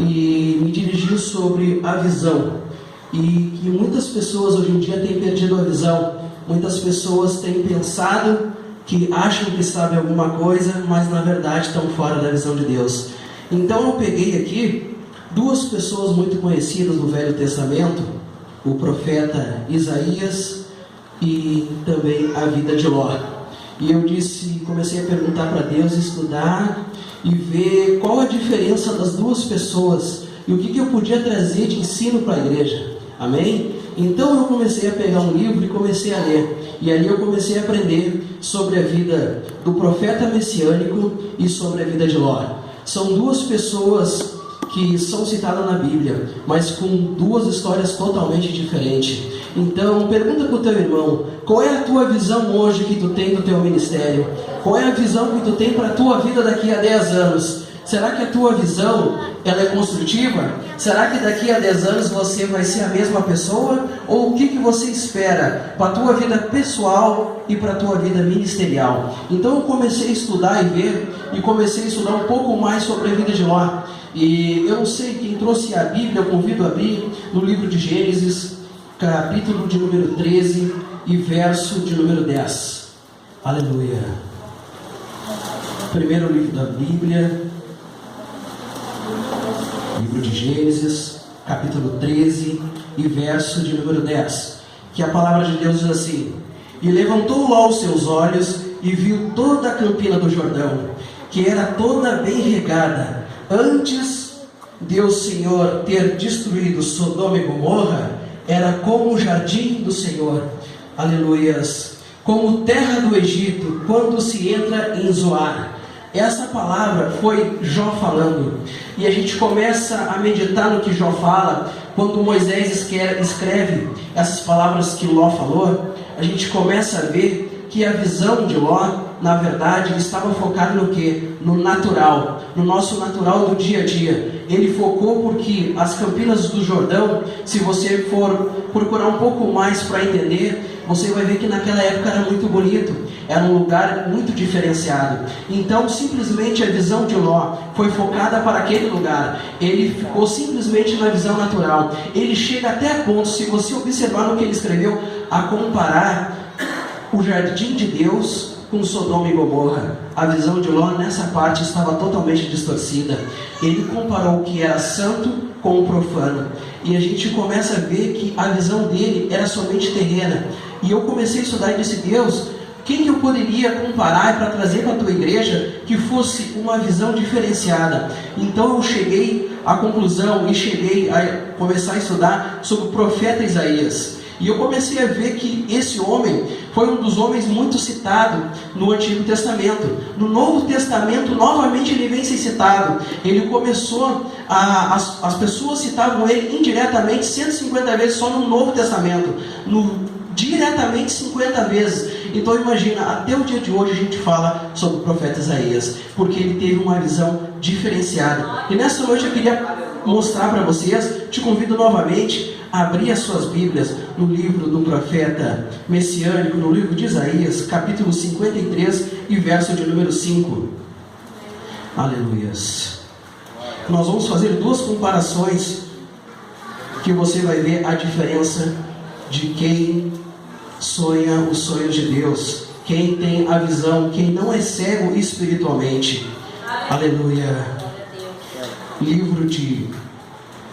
e me dirigiu sobre a visão. E que muitas pessoas hoje em dia têm perdido a visão. Muitas pessoas têm pensado que acham que sabem alguma coisa, mas na verdade estão fora da visão de Deus. Então eu peguei aqui duas pessoas muito conhecidas do Velho Testamento, o profeta Isaías e também a vida de Ló. E eu comecei a perguntar para Deus, estudar e ver qual a diferença das duas pessoas e o que eu podia trazer de ensino para a igreja. Amém? Então eu comecei a pegar um livro e comecei a ler. E ali eu comecei a aprender sobre a vida do profeta messiânico e sobre a vida de Ló. São duas pessoas que são citadas na Bíblia, mas com duas histórias totalmente diferentes. Então, pergunta para o teu irmão, qual é a tua visão hoje que tu tem do teu ministério? Qual é a visão que tu tem para a tua vida daqui a 10 anos? Será que a tua visão ela é construtiva? Será que daqui a 10 anos você vai ser a mesma pessoa? Ou o que você espera para a tua vida pessoal e para a tua vida ministerial? Então eu comecei a estudar e ver, e comecei a estudar um pouco mais sobre a vida de Ló. E eu não sei quem trouxe a Bíblia, eu convido a abrir no livro de Gênesis, capítulo de número 13 e verso de número 10. Aleluia. Primeiro livro da Bíblia, livro de Gênesis, capítulo 13 e verso de número 10, que a palavra de Deus diz assim: E levantou Ló os seus olhos e viu toda a campina do Jordão, que era toda bem regada. Antes de o Senhor ter destruído Sodoma e Gomorra, era como o jardim do Senhor, aleluias, como terra do Egito, quando se entra em Zoar. Essa palavra foi Jó falando, e a gente começa a meditar no que Jó fala. Quando Moisés escreve essas palavras que Ló falou, a gente começa a ver que a visão de Ló, na verdade, ele estava focado no quê? No natural, no nosso natural do dia a dia. Ele focou porque as campinas do Jordão, se você for procurar um pouco mais para entender, você vai ver que naquela época era muito bonito, era um lugar muito diferenciado. Então simplesmente a visão de Ló foi focada para aquele lugar. Ele ficou simplesmente na visão natural. Ele chega até a ponto, se você observar no que ele escreveu, a comparar o jardim de Deus com Sodoma e Gomorra. A visão de Ló nessa parte estava totalmente distorcida. Ele comparou o que era santo com o profano. E a gente começa a ver que a visão dele era somente terrena. E eu comecei a estudar e disse: Deus, quem que eu poderia comparar para trazer para a tua igreja que fosse uma visão diferenciada? Então eu cheguei à conclusão e cheguei a começar a estudar sobre o profeta Isaías. E eu comecei a ver que esse homem foi um dos homens muito citado no Antigo Testamento. No Novo Testamento, novamente ele vem ser citado. Ele começou, as pessoas citavam ele indiretamente 150 vezes só no Novo Testamento. Diretamente 50 vezes. Então imagina, até o dia de hoje a gente fala sobre o profeta Isaías, porque ele teve uma visão diferenciada. E nessa noite eu queria mostrar para vocês, te convido novamente a abrir as suas Bíblias no livro do profeta messiânico, no livro de Isaías, capítulo 53 e verso de número 5. Aleluias. Nós vamos fazer duas comparações que você vai ver a diferença de quem sonha os sonhos de Deus, quem tem a visão, quem não é cego espiritualmente. Aleluia. Livro de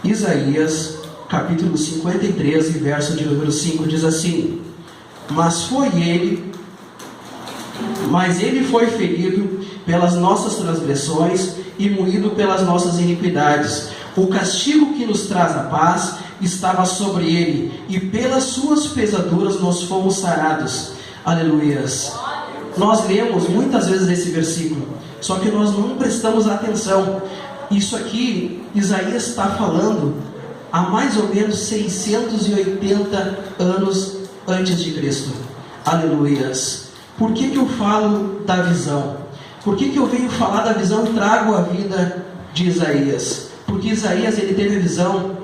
Isaías, capítulo 53 e verso de número 5 diz assim: Mas ele foi ferido pelas nossas transgressões e moído pelas nossas iniquidades. O castigo que nos traz a paz estava sobre ele, e pelas suas pesaduras nós fomos sarados. Aleluias. Nós lemos muitas vezes esse versículo, só que nós não prestamos atenção. Isso aqui, Isaías está falando há mais ou menos 680 anos antes de Cristo. Aleluias. Por que eu falo da visão? Por que eu venho falar da visão e trago a vida de Isaías? Porque Isaías, ele teve a visão,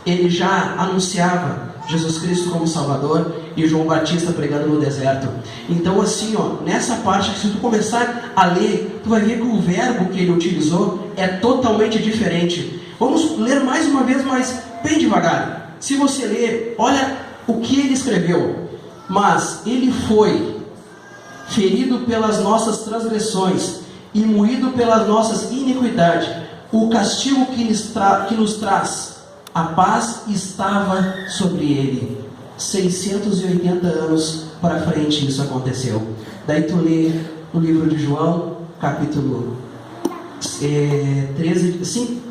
ele já anunciava Jesus Cristo como Salvador e João Batista pregando no deserto. Então assim, nessa parte, se tu começar a ler, tu vai ver que o verbo que ele utilizou é totalmente diferente. Vamos ler mais uma vez, mas bem devagar. Se você ler, olha o que ele escreveu. Mas ele foi ferido pelas nossas transgressões e moído pelas nossas iniquidades. O castigo que nos traz a paz estava sobre ele. 680 anos para frente isso aconteceu. Daí tu lê no livro de João, capítulo 13,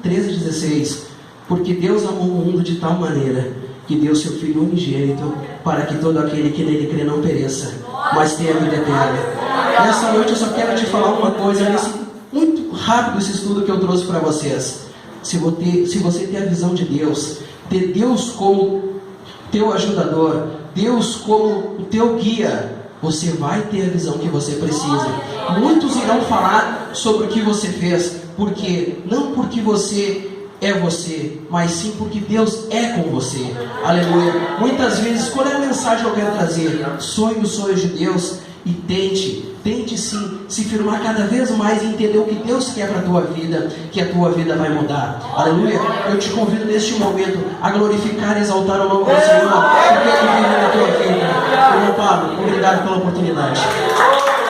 16. Porque Deus amou o mundo de tal maneira que deu seu Filho unigênito, para que todo aquele que nele crê não pereça, mas tenha a vida eterna. Nessa noite eu só quero te falar uma coisa, muito rápido esse estudo que eu trouxe para vocês. Se você ter a visão de Deus, ter Deus como teu ajudador, Deus como o teu guia, você vai ter a visão que você precisa. Muitos irão falar sobre o que você fez, porque não porque você é você, mas sim porque Deus é com você. Aleluia. Muitas vezes, qual é a mensagem que eu quero trazer? Sonhe os sonhos de Deus e tente sim se firmar cada vez mais e entender o que Deus quer para a tua vida, que a tua vida vai mudar. Aleluia. Eu te convido neste momento a glorificar e exaltar o nome do Senhor, porque Ele vive na tua vida. Irmão Pablo, obrigado pela oportunidade.